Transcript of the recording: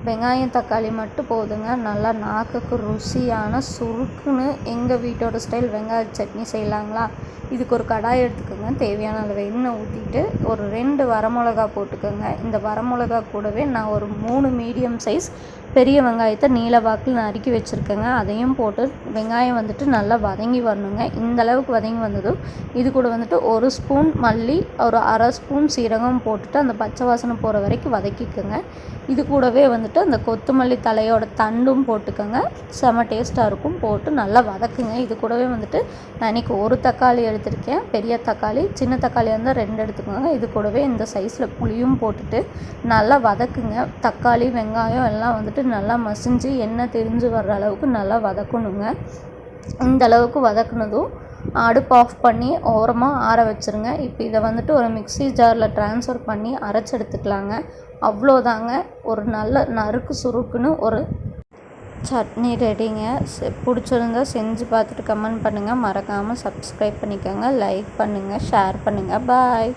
வெங்காயம் தக்காளி மட்டும் போதுங்க. நல்லா நாக்குக்கு ருசியான சுருக்குன்னு எங்கள் வீட்டோட ஸ்டைல் வெங்காய சட்னி செய்யலாங்களா? இதுக்கு ஒரு கடாய் எடுத்துக்கோங்க. தேவையான அளவு எண்ணெய் ஊற்றிட்டு ஒரு 2 வரமிளகா போட்டுக்கோங்க. இந்த வரமிளகா கூடவே நான் ஒரு 3 மீடியம் சைஸ் பெரிய வெங்காயத்தை நீல வாக்கில் நறுக்கி வச்சுருக்கேங்க. அதையும் போட்டு வெங்காயம் வந்துட்டு நல்லா வதங்கி வரணுங்க. இந்த அளவுக்கு வதங்கி வந்ததும் இது கூட வந்துட்டு 1 ஸ்பூன் மல்லி, ஒரு 1/2 ஸ்பூன் சீரகம் போட்டுட்டு அந்த பச்சை வாசனை போகிற வரைக்கும் வதக்கிக்கோங்க. இது கூடவே வந்துட்டு அந்த கொத்தமல்லி தலையோட தண்டும் போட்டுக்கோங்க. செம டேஸ்ட்டாக இருக்கும். போட்டு நல்லா வதக்குங்க. இது கூடவே வந்துட்டு நான் இன்றைக்கி 1 தக்காளி எடுத்திருக்கேன். பெரிய தக்காளி, சின்ன தக்காளியாக இருந்தால் 2 எடுத்துக்கோங்க. இது கூடவே இந்த சைஸில் புளியும் போட்டுட்டு நல்லா வதக்குங்க. தக்காளி வெங்காயம் எல்லாம் வந்துட்டு நல்லா மசிஞ்சு எண்ணெய் திரிஞ்சு வர்ற அளவுக்கு நல்லா வதக்கணுங்க. இந்த அளவுக்கு வதக்குனதும் அடுப்பு ஆஃப் பண்ணி ஓரமாக ஆற வச்சுருங்க. இப்போ இதை வந்துட்டு ஒரு மிக்ஸி ஜாரில் ட்ரான்ஸ்ஃபர் பண்ணி அரைச்சி எடுத்துக்கலாங்க. அவ்வளோதாங்க, ஒரு நல்ல நறுக்கு சுருக்குன்னு ஒரு சட்னி ரெடிங்க. பிடிச்சிருந்தா செஞ்சு பார்த்துட்டு கமெண்ட் பண்ணுங்கள். மறக்காமல் சப்ஸ்கிரைப் பண்ணிக்கோங்க, லைக் பண்ணுங்கள், ஷேர் பண்ணுங்கள். பாய்.